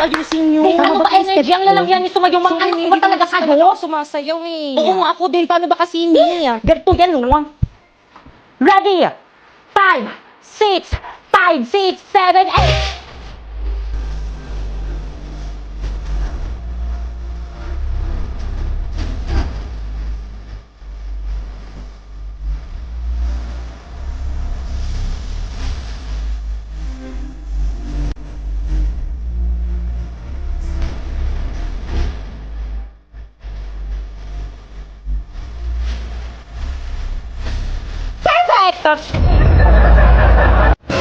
ayusin niyo. Ano ba, Esther? Yung lalagyan niyo sumayaw. Ano ba talaga kayo? Sumasayaw eh. Oo nga ako din. Paano ba kasi hindi? Ganito yan, no? Ready? 5, 6, 7, 8. Perfect!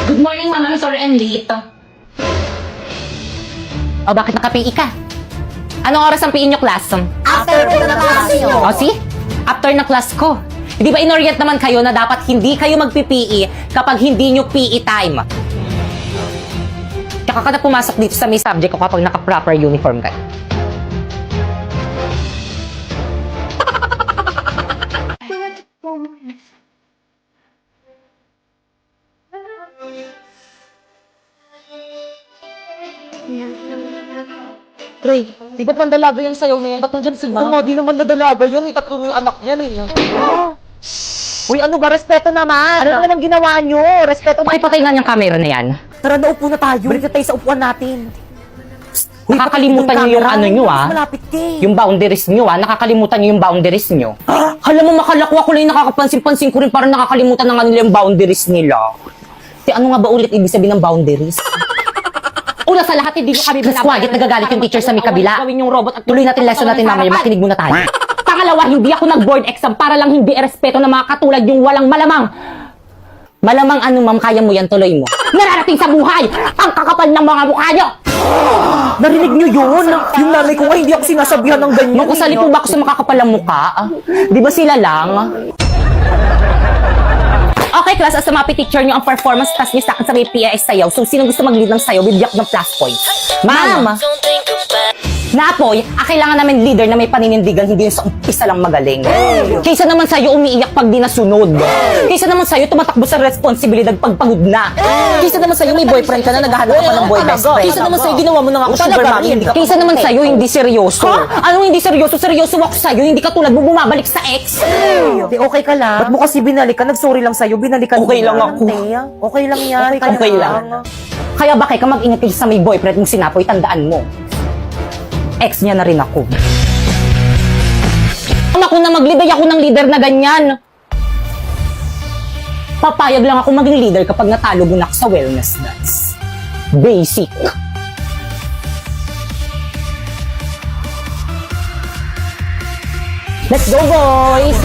Good morning, ma'am. I'm sorry I'm late. O, bakit naka-PE ka? Anong oras ang PE nyo, class? After po na klase nyo. O, see? After na class ko. Di ba inorient naman kayo na dapat hindi kayo magpi-PE kapag hindi nyo PE time? Tsaka ka na pumasok dito sa may subject ko kapag naka-proper uniform ka. Trey, di ba pandalaga yung sayaw na yan? Ba't nandyan sila? Oo, di naman nadalaga yun. Tatlo yung anak niya eh. Uy, ano ba? Respeto naman. Ano naman ginawa nyo? Respeto naman. Pakipatay nga yung camera na yan. Tara, naupo na tayo. Balik na tayo sa upuan natin. Nakakalimutan nyo yung ano nyo, ah. Malapit ka eh. Yung boundaries nyo, ah. Nakakalimutan nyo yung boundaries nyo. Hala mo, makalakwa ko lang yung nakakapansin-pansin ko rin parang nakakalimutan na nga nila yung boundaries nila. Ano nga ba ulit ibig sabihin ng boundaries? Una sa lahat, hindi nyo kami binabagit, nagagalit yung teacher sa may kabila. Gawin yung robot at tuloy natin lesson natin mamaya, makinig muna tayo. Pangalawa, hindi ako nag-board exam para lang hindi irespeto ng mga katulad yung walang malamang. Malamang ano, ma'am, kaya mo yan, tuloy mo. Nararating sa buhay, ang kakapal ng mga mukha nyo! Narinig nyo yun? Yung nanay ko nga, hindi ako sinasabihan ng ganyan. Makusali po ba ako sa makakapalang mukha? Di ba sila lang? Okay, class, as a mapi teacher nyo, ang performance task niyo sa akin sa may PIS sayaw. So, sino gusto mag-lead ng sayaw, bibigyan ko ng plus points. Ma'am! Napoy, kailangan namin leader na may paninindigan, hindi yung sa umpisa lang magaling. Kaysa naman sa'yo umiiyak pag di nasunod. Kaysa naman sa'yo tumatakbo sa responsibilidad pag pagod na. Kaysa naman sa'yo may boyfriend ka na naghahanap ka pa ng boy best friend. Kaysa naman sa'yo, ginawa mo na nga ako sugar mommy. Kaysa naman sa'yo hindi seryoso. Anong hindi seryoso? Seryoso ako sa'yo, hindi ka tulad mo bumabalik sa ex. Di, okay ka lang? Ba't mo kasi binalikan? Nag-sorry lang sa'yo, binalikan Okay lang ako. Okay lang yan. Okay lang. Kaya bakit ka mag-ingat kayo sa may boyfriend mong sinapoy, tandaan mo. Ex niya na rin ako. Ako na mag-lead, ako ng leader na ganyan. Papayag lang ako maging leader kapag natalo mo na ako sa wellness dance. Basic. Let's go, boys!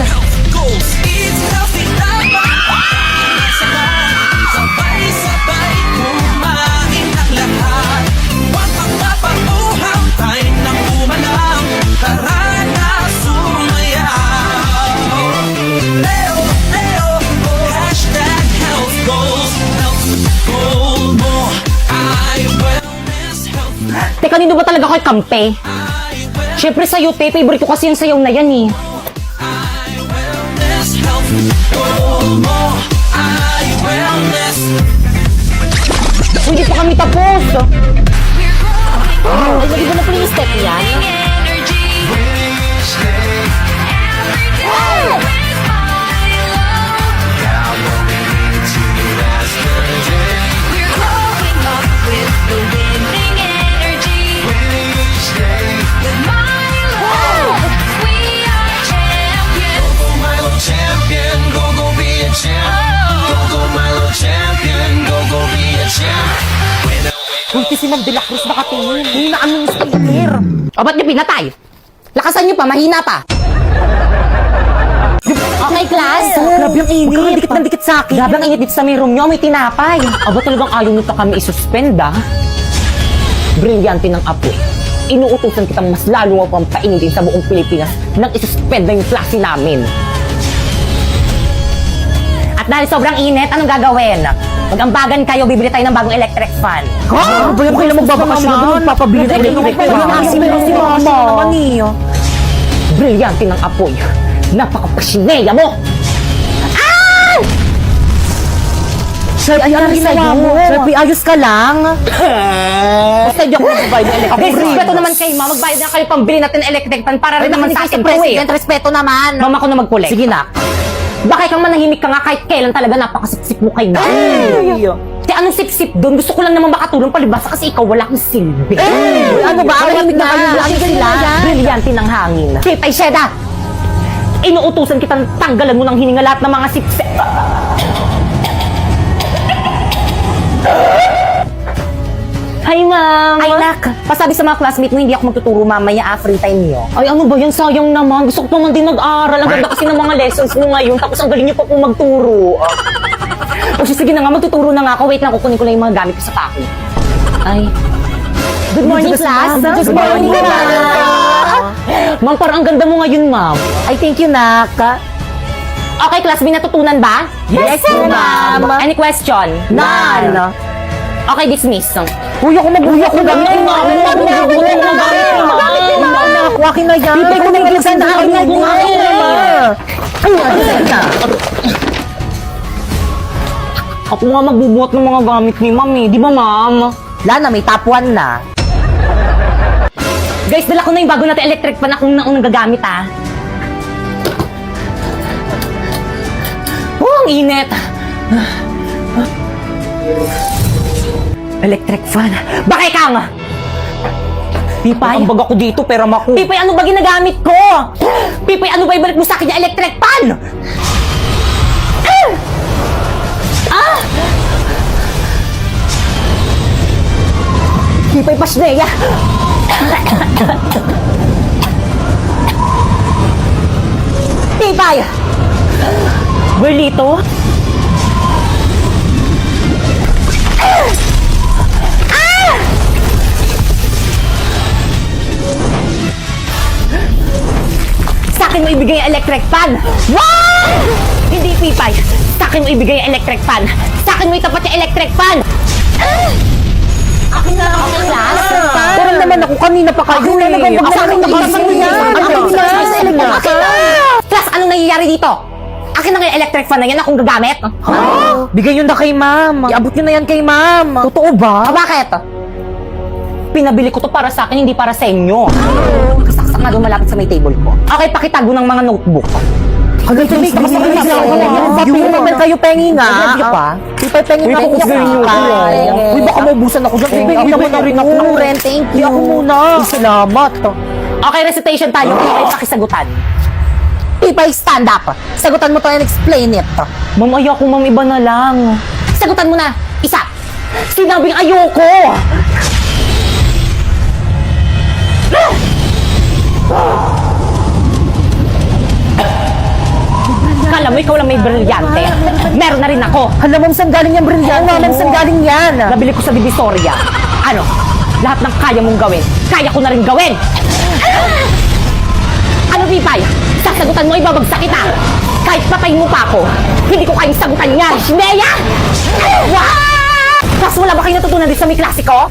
Sabay-sabay kumain ang lahat. Huwag kang mapamuhaw, tayo nang umalam. Tara na sumayaw. Leo, Leo, hashtag health goals. Health goal mo ay wellness health. Teka, kanino ba talaga kayo kampe? Siyempre sa'yo, te. Favorite ko kasi yung sayaw na yan, eh. Ay wellness health goal mo ay wellness. Hindi pa kami tapos. Ay, hindi ba na pala yung step yan? Champion, go go be a champ. Go go Milo champion, go go be a champ. Ulti si Ma'am De La Cruz nakatingin. Hindi na aming speaker. O, ba't niyo pinatay? Lakasan niyo pa, mahina pa. Okay, class. Grabe ang init. Huwag kang dikit sa akin. Grabe ang init dito sa may room niyo, may tinapay. Aba, talagang ayaw nito kami isuspend, ah. Brilyante ng apoy. Inuutusan kitang mas lalo mo pang painitin sa buong Pilipinas nang isuspend na yung klase namin. At dahil sobrang init, anong gagawin? Mag-ambagan kayo, bibili tayo ng bagong electric fan. Ha? Ba yung kailan magbabakasyon na doon? Magpapabili ng electric fan. Si Mama naman eh. Brilyante ng apoy. Napaka-pasineya mo! Shelby, ano ginawa mo? Shelby, ayos ka lang. Basta di ako magbayad ng electric. Guys, respeto naman kayo, ma. Magbayad na kayo pambili natin ng electric pan para rin naman sa atin to eh. Respeto naman. Mama ko na mag-collect. Sige na. Bakit kang manahimik ka nga kahit kailan talaga napakasipsip mo kay na? Te, anong sip-sip doon? Gusto ko lang naman makatulong palibasa kasi ikaw wala kang silbi. Ano ba? Malamig na kayo lang sila. Brilyante ng hangin. Tip, ay Sheda! Inuutusan kitang tanggalan mo ng hininga lahat ng mga sip-sip. Hi, ma'am! Ay, nak. Pasabi sa mga classmate mo, hindi ako magtuturo mamaya, free time niyo. Ay, ano ba yan? Sayang naman. Gusto ko naman din mag-aral. Ang ganda kasi ng mga lessons mo ngayon. Tapos ang galing niyo pa po magturo. O sige na nga, magtuturo na nga ako. Wait lang, kukunin ko lang yung mga gamit ko sa pako. Ay. Good morning, class. Good morning, ma'am. Ma'am, parang ang ganda mo ngayon, ma'am. Ay, thank you, nak. Okay, class, may natutunan ba? Yes, ma'am. Any question? None. Okay, dismiss. Uy, ako mabuya ko gamit ni ma'am. Akin na yan. Bibay ko na yung na akin na yan. Ay, na. Ako nga magbubuhat ng mga gamit ni ma'am eh. Di ba, ma'am? Lana, may top 1 na. Guys, dala ko na yung bago natin electric pan akong naunang gagamit, ah. Oh, ang init. Electric fan. Bakit kang? Pipay? Ang baga ko dito, pero maku. Pipay, ano ba ginagamit ko? Pipay, ano ba ibalik mo sa akin yung electric pan? Pipay, pasneya. Pipay! Berlito? Sa akin mo ibigay yung electric fan! Wow! Hindi, Pipay. Sa akin mo ibigay yung electric fan. Sa akin mo itapat yung electric fan. Akin na lang ako, class. Pero naman ako kanina pa kayo Akin na naman, eh. wag Akin mo na naman naman yan. yan. Akin na. Akin na. Class, anong nangyayari dito? Akin na nga yung electric fan na yan akong gagamit. Bigay yun na kay ma'am. Iabot nyo na yan kay ma'am. Totoo ba? Bakit? Pinabili ko to para sa akin, hindi para sa inyo. Kasaksak nga doon malapit sa may table ko. Okay, pakitago ng mga notebook. Hagay ito, may naman kayo pengi nga. Love you pa? Pipay pengi nga. Uy, baka maubusan ako dyan. Pengi naman na rin ako. Thank you. Ako muna. Salamat. Okay, recitation tayo. Okay, pakisagutan. Pipay, stand up. Sagutan mo to and explain it. Ma'am, ayoko, ma'am, iba na lang. Sagutan mo na. Isa. Sinabing ayoko. Kala mo, ikaw lang may brilyante. Meron na rin ako. Hala, ma'am, saan galing yung brilyante? Oo, ma'am, saan galing yan? Nabili ko sa Divisoria. Ano? Lahat ng kaya mong gawin, kaya ko na rin gawin. Ano, Pipay? Sasagutan mo, ibabagsak kita. Kahit patayin mo pa ako, hindi ko kayang sagutan yan. Shineya! Wow! Tapos wala ba kayo natutunan din sa may klasiko?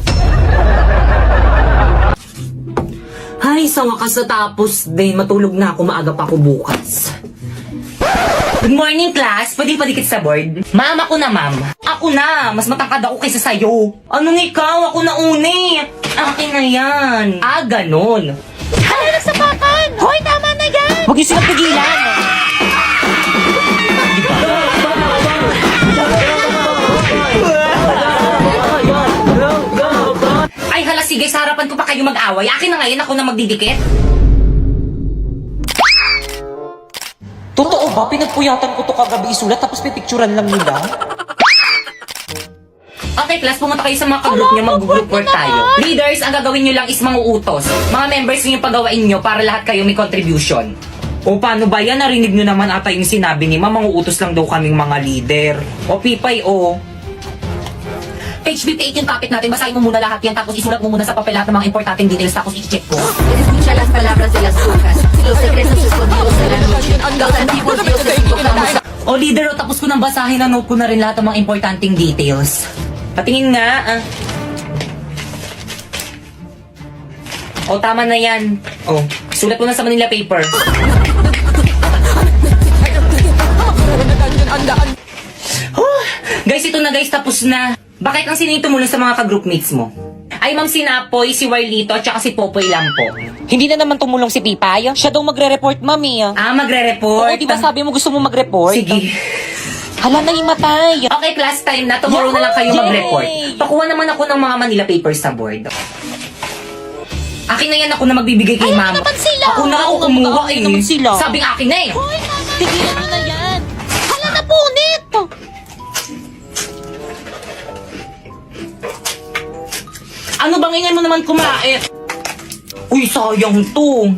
Ay, sa wakas natapos din. Matulog na ako, maaga pa ako bukas. Good morning, class. Pwede padikit sa board? Ma'am, ako na, ma'am. Ako na. Mas matangkad ako kaysa sa'yo. Anong ikaw? Ako na uni. Akin na yan. Ah, ganon. Ano nagsapatan? Hoy, tama na yan! Huwag niyo silang pigilan. Ay, hala, sige. Sa harapan ko pa kayo mag-away. Akin na ngayon ako na magdidikit. Totoo ba? Pinagpuyatan ko to kagabi isulat tapos pipicturan lang nila? Okay, class, pumunta kayo sa mga ka-group nyo, mag-group work tayo. Leaders, ang gagawin nyo lang is mga utos. Mga members nyo yung pagawain nyo para lahat kayo may contribution. O paano ba yan? Narinig nyo naman ata yung sinabi ni Ma'am, mga utos lang daw kaming mga leader. O Pipay, o. Page 58 yung topic natin. Basahin mo muna lahat yan tapos isulat mo muna sa papel lahat ng mga importanteng details tapos i-check ko. Escucha las palabras de las brujas, los secretos escondidos de la noche, los antiguos dioses proclamamos. O leader, o tapos ko nang basahin na note ko na rin lahat ng mga importanteng details. Patingin nga. O tama na yan. O, sulat mo na sa Manila paper. Guys, ito na guys, tapos na. Bakit ang sinito muna sa mga ka-groupmates mo? Ay, Ma'am Sinapoy, si Warlito, at saka si Popoy lang po. Hindi na naman tumulong si Pipay. Siya daw magre-report, mami. Ah, magre-report? Oo, di ba sabi mo gusto mo mag-report? Sige. Hala, nahimatay. Okay, class time na. Tomorrow na lang kayo Yay! mag-report. Pakuha naman ako ng mga Manila papers sa board. Akin na yan, ako na magbibigay kay ma'am. naman sila. Ako na ako Oo, kumuha mag-aaway naman sila. Sabing akin na eh. Hoy, tigilan mo na yan. Hala, napunit. Ano bang ingay mo naman kumait? Uy, sayang to.